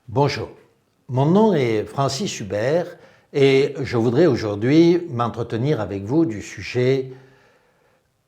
Bonjour, mon nom est Francis Hubert et je voudrais aujourd'hui m'entretenir avec vous du sujet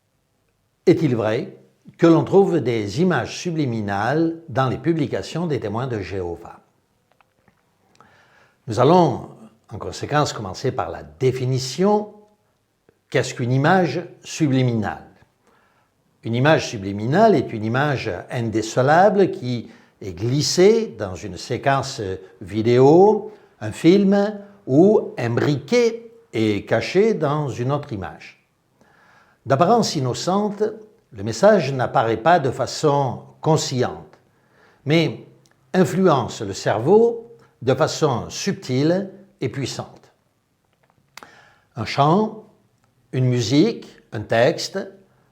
« Est-il vrai que l'on trouve des images subliminales dans les publications des témoins de Jéhovah ?» Nous allons en conséquence commencer par la définition. Qu'est-ce qu'une image subliminale? Une image subliminale est une image indécelable qui est glissée dans une séquence vidéo, un film ou imbriquée et cachée dans une autre image. D'apparence innocente, le message n'apparaît pas de façon consciente, mais influence le cerveau de façon subtile et puissante. Un chant, une musique, un texte,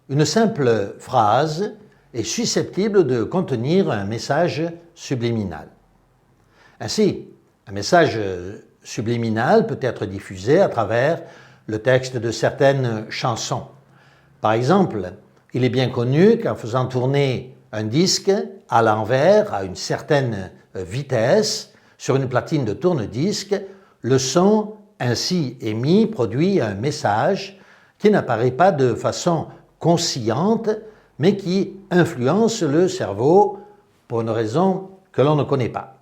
une simple phrase est susceptible de contenir un message subliminal. Ainsi, un message subliminal peut être diffusé à travers le texte de certaines chansons. Par exemple, il est bien connu qu'en faisant tourner un disque à l'envers à une certaine vitesse sur une platine de tourne-disque, le son ainsi émis produit un message qui n'apparaît pas de façon consciente, mais qui influence le cerveau pour une raison que l'on ne connaît pas.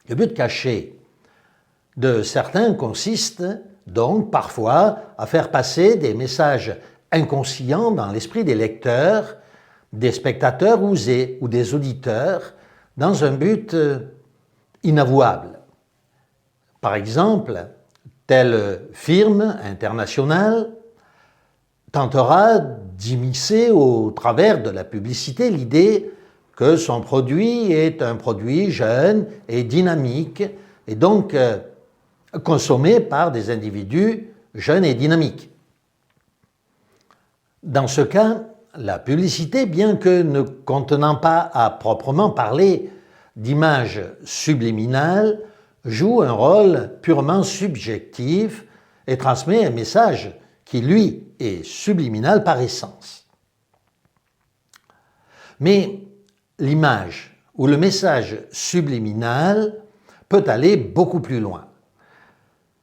Le but caché de certains consiste donc parfois à faire passer des messages inconscients dans l'esprit des lecteurs, des spectateurs ou des auditeurs dans un but inavouable. Par exemple, telle firme internationale tentera d'immiscer au travers de la publicité l'idée que son produit est un produit jeune et dynamique et donc consommé par des individus jeunes et dynamiques. Dans ce cas, la publicité, bien que ne contenant pas à proprement parler d'images subliminales, joue un rôle purement subjectif et transmet un message qui, lui, est subliminal par essence. Mais l'image ou le message subliminal peut aller beaucoup plus loin.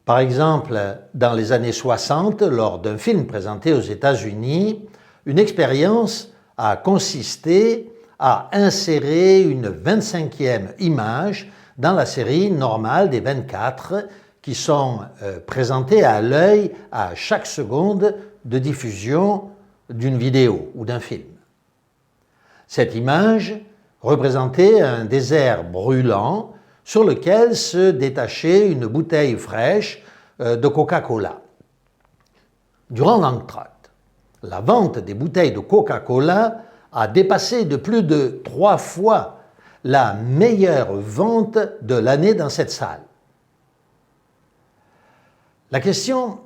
Par exemple, dans les années 60, lors d'un film présenté aux États-Unis, une expérience a consisté à insérer une 25e image dans la série normale des 24 qui sont présentés à l'œil à chaque seconde de diffusion d'une vidéo ou d'un film. Cette image représentait un désert brûlant sur lequel se détachait une bouteille fraîche de Coca-Cola. Durant l'entracte, la vente des bouteilles de Coca-Cola a dépassé de plus de 3 fois la meilleure vente de l'année dans cette salle. La question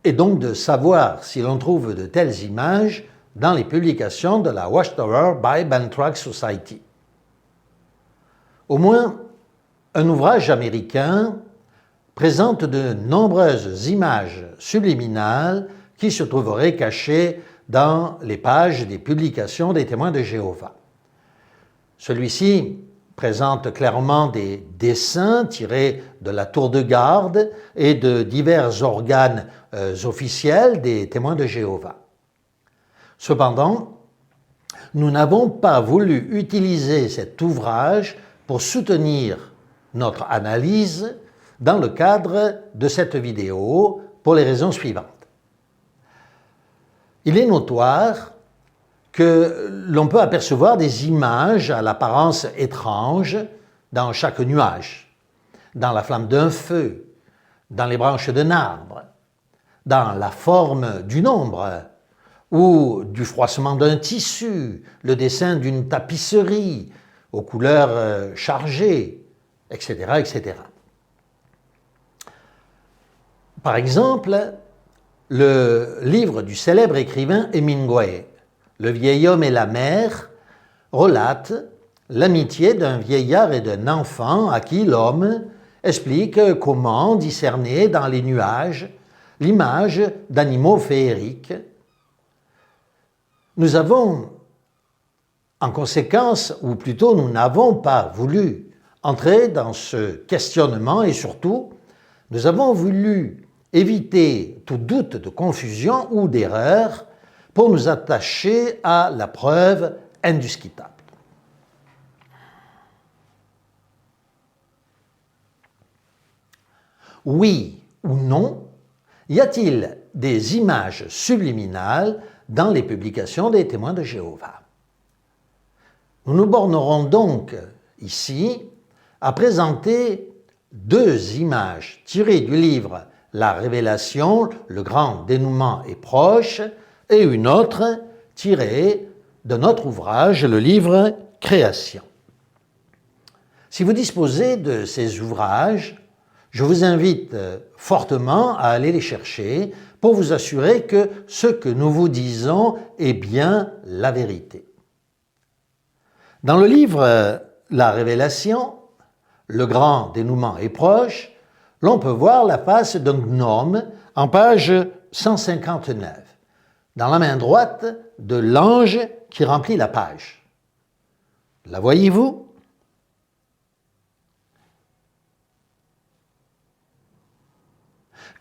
est donc de savoir si l'on trouve de telles images dans les publications de la Watchtower Bible and Tract Society. Au moins, un ouvrage américain présente de nombreuses images subliminales qui se trouveraient cachées dans les pages des publications des témoins de Jéhovah. Celui-ci présente clairement des dessins tirés de la tour de garde et de divers organes officiels des témoins de Jéhovah. Cependant, nous n'avons pas voulu utiliser cet ouvrage pour soutenir notre analyse dans le cadre de cette vidéo pour les raisons suivantes. Il est notoire que l'on peut apercevoir des images à l'apparence étrange dans chaque nuage, dans la flamme d'un feu, dans les branches d'un arbre, dans la forme d'une ombre ou du froissement d'un tissu, le dessin d'une tapisserie aux couleurs chargées, etc., etc. Par exemple, le livre du célèbre écrivain Hemingway, Le vieil homme et la mer, relate l'amitié d'un vieillard et d'un enfant à qui l'homme explique comment discerner dans les nuages l'image d'animaux féeriques. Nous avons, en conséquence, ou plutôt nous n'avons pas voulu entrer dans ce questionnement et surtout, nous avons voulu éviter tout doute de confusion ou d'erreur pour nous attacher à la preuve indiscutable. Oui ou non, y a-t-il des images subliminales dans les publications des témoins de Jéhovah? Nous nous bornerons donc ici à présenter deux images tirées du livre La Révélation, le grand dénouement est proche, et une autre tirée de notre ouvrage, le livre Création. Si vous disposez de ces ouvrages, je vous invite fortement à aller les chercher pour vous assurer que ce que nous vous disons est bien la vérité. Dans le livre La Révélation, le grand dénouement est proche, l'on peut voir la face d'un gnome en page 159, dans la main droite de l'ange qui remplit la page. La voyez-vous?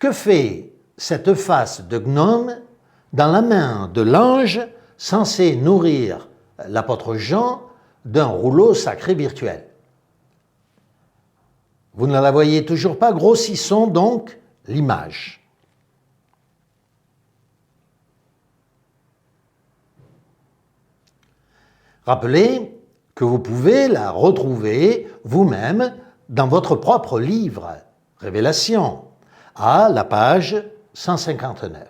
Que fait cette face de gnome dans la main de l'ange censé nourrir l'apôtre Jean d'un rouleau sacré virtuel? Vous ne la voyez toujours pas, grossissons donc l'image. Rappelez que vous pouvez la retrouver vous-même dans votre propre livre, Révélation, à la page 159.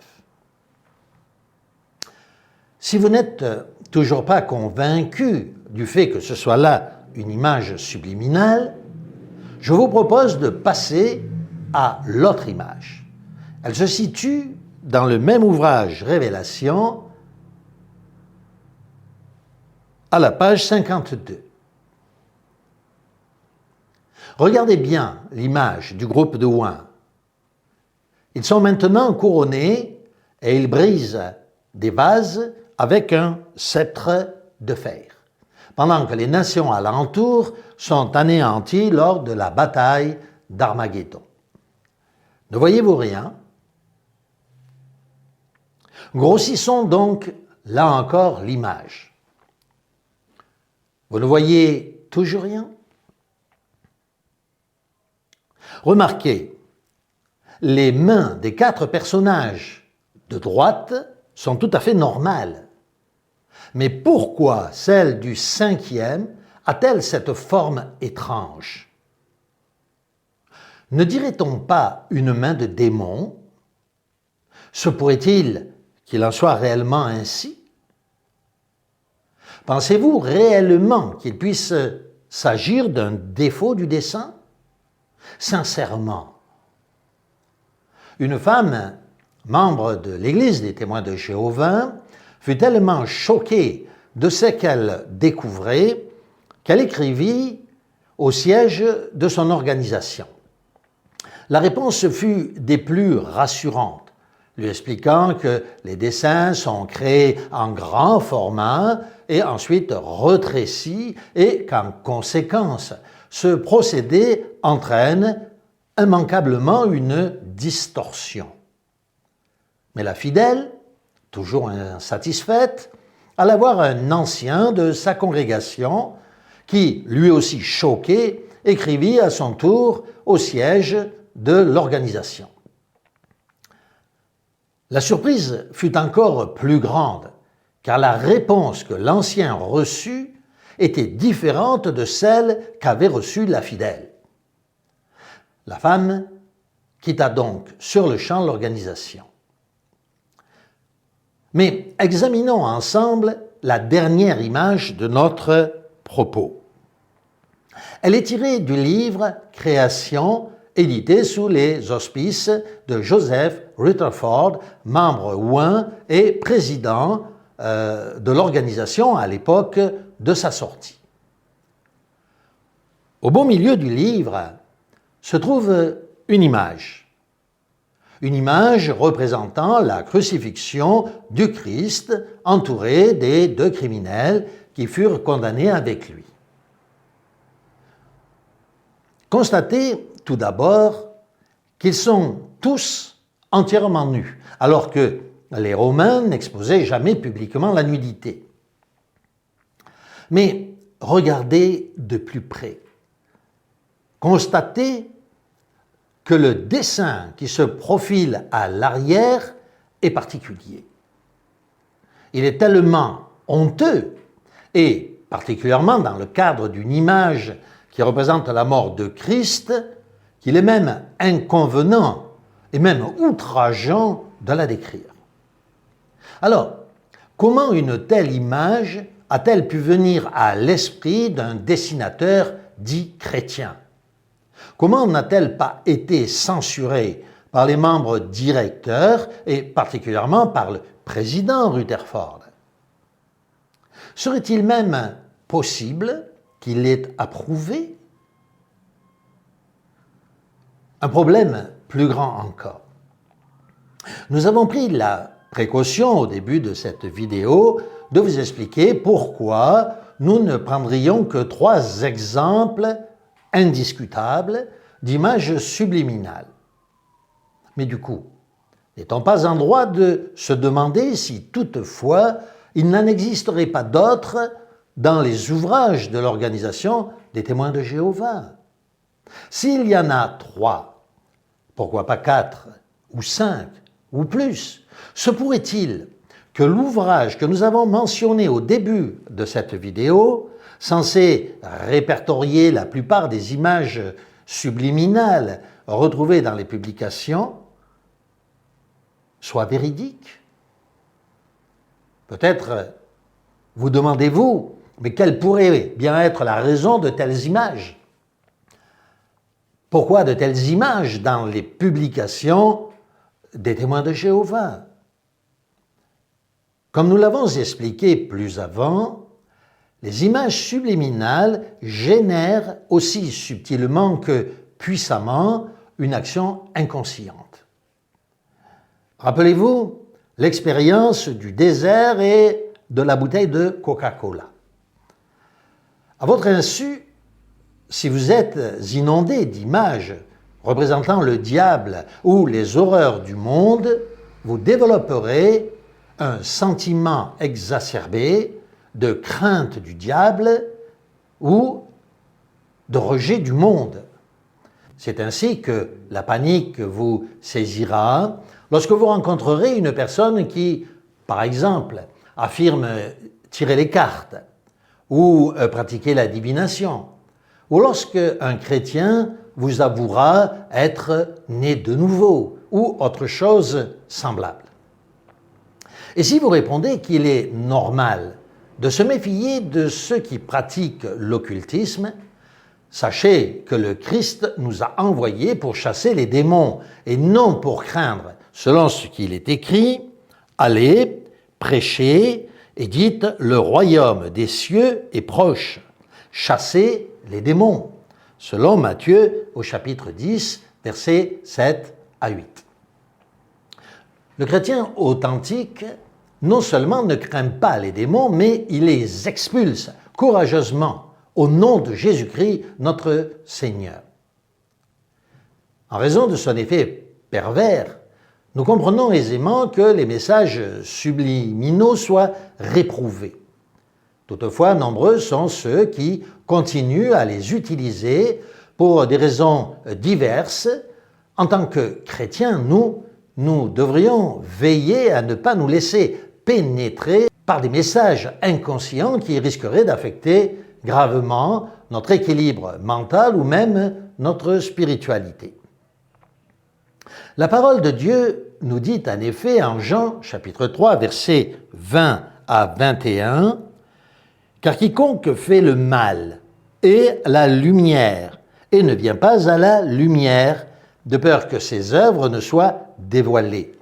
Si vous n'êtes toujours pas convaincu du fait que ce soit là une image subliminale, je vous propose de passer à l'autre image. Elle se situe dans le même ouvrage Révélation, à la page 52. Regardez bien l'image du groupe de oins. Ils sont maintenant couronnés et ils brisent des vases avec un sceptre de fer, pendant que les nations alentour sont anéanties lors de la bataille d'Armageddon. Ne voyez-vous rien? Grossissons donc, là encore, l'image. Vous ne voyez toujours rien? Remarquez, les mains des 4 personnages de droite sont tout à fait normales. Mais pourquoi celle du 5e a-t-elle cette forme étrange? Ne dirait-on pas une main de démon? Se pourrait-il qu'il en soit réellement ainsi? Pensez-vous réellement qu'il puisse s'agir d'un défaut du dessin? Sincèrement, une femme, membre de l'Église des témoins de Jéhovah, fut tellement choquée de ce qu'elle découvrait qu'elle écrivit au siège de son organisation. La réponse fut des plus rassurantes, lui expliquant que les dessins sont créés en grand format et ensuite rétrécis et qu'en conséquence, ce procédé entraîne immanquablement une distorsion. Mais la fidèle, toujours insatisfaite, alla voir un ancien de sa congrégation qui, lui aussi choqué, écrivit à son tour au siège de l'organisation. La surprise fut encore plus grande, car la réponse que l'ancien reçut était différente de celle qu'avait reçue la fidèle. La femme quitta donc sur le champ l'organisation. Mais examinons ensemble la dernière image de notre propos. Elle est tirée du livre Création, édité sous les auspices de Joseph Rutherford, membre oint et président de l'organisation à l'époque de sa sortie. Au beau milieu du livre se trouve une image représentant la crucifixion du Christ entouré des 2 criminels qui furent condamnés avec lui. Constatez tout d'abord qu'ils sont tous entièrement nus, alors que les Romains n'exposaient jamais publiquement la nudité. Mais regardez de plus près. Constatez que le dessin qui se profile à l'arrière est particulier. Il est tellement honteux, et particulièrement dans le cadre d'une image qui représente la mort de Christ, qu'il est même inconvenant et même outrageant de la décrire. Alors, comment une telle image a-t-elle pu venir à l'esprit d'un dessinateur dit chrétien? Comment n'a-t-elle pas été censurée par les membres directeurs et particulièrement par le président Rutherford? Serait-il même possible qu'il l'ait approuvé? Un problème plus grand encore. Nous avons pris la précaution au début de cette vidéo de vous expliquer pourquoi nous ne prendrions que 3 exemples indiscutables d'images subliminales. Mais du coup, n'est-on pas en droit de se demander si toutefois il n'en existerait pas d'autres dans les ouvrages de l'Organisation des témoins de Jéhovah? S'il y en a 3, pourquoi pas 4 ou 5 ou plus? Se pourrait-il que l'ouvrage que nous avons mentionné au début de cette vidéo, censé répertorier la plupart des images subliminales retrouvées dans les publications, soit véridique? Peut-être vous demandez-vous, mais quelle pourrait bien être la raison de telles images? Pourquoi de telles images dans les publications des témoins de Jéhovah? Comme nous l'avons expliqué plus avant, les images subliminales génèrent aussi subtilement que puissamment une action inconsciente. Rappelez-vous l'expérience du désert et de la bouteille de Coca-Cola. À votre insu, si vous êtes inondé d'images représentant le diable ou les horreurs du monde, vous développerez un sentiment exacerbé de crainte du diable ou de rejet du monde. C'est ainsi que la panique vous saisira lorsque vous rencontrerez une personne qui, par exemple, affirme tirer les cartes ou pratiquer la divination, ou lorsque un chrétien vous avouera être né de nouveau ou autre chose semblable. Et si vous répondez qu'il est normal de se méfier de ceux qui pratiquent l'occultisme, sachez que le Christ nous a envoyés pour chasser les démons et non pour craindre, selon ce qu'il est écrit, « Allez, prêchez et dites, le royaume des cieux est proche. Chassez les démons », selon Matthieu au chapitre 10, versets 7 à 8. Le chrétien authentique non seulement ne craint pas les démons, mais il les expulse courageusement au nom de Jésus-Christ, notre Seigneur. En raison de son effet pervers, nous comprenons aisément que les messages subliminaux soient réprouvés. Toutefois, nombreux sont ceux qui continuent à les utiliser pour des raisons diverses. En tant que chrétiens, nous devrions veiller à ne pas nous laisser pénétrer par des messages inconscients qui risqueraient d'affecter gravement notre équilibre mental ou même notre spiritualité. La parole de Dieu nous dit en effet en Jean chapitre 3, versets 20 à 21, « Car quiconque fait le mal est la lumière et ne vient pas à la lumière, de peur que ses œuvres ne soient dévoilées.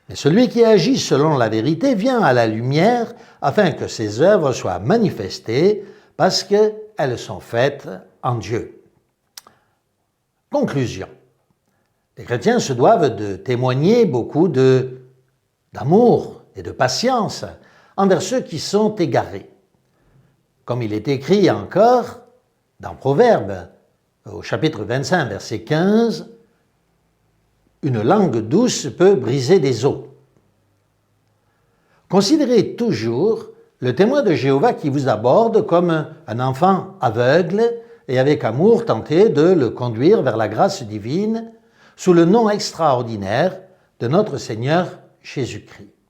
Mais celui qui agit selon la vérité vient à la lumière afin que ses œuvres soient manifestées parce qu'elles sont faites en Dieu. » Conclusion. Les chrétiens se doivent de témoigner beaucoup d'amour et de patience envers ceux qui sont égarés. Comme il est écrit encore dans Proverbes, au chapitre 25, verset 15, « Une langue douce peut briser des os ». Considérez toujours le témoin de Jéhovah qui vous aborde comme un enfant aveugle et avec amour tentez de le conduire vers la grâce divine sous le nom extraordinaire de notre Seigneur Jésus-Christ.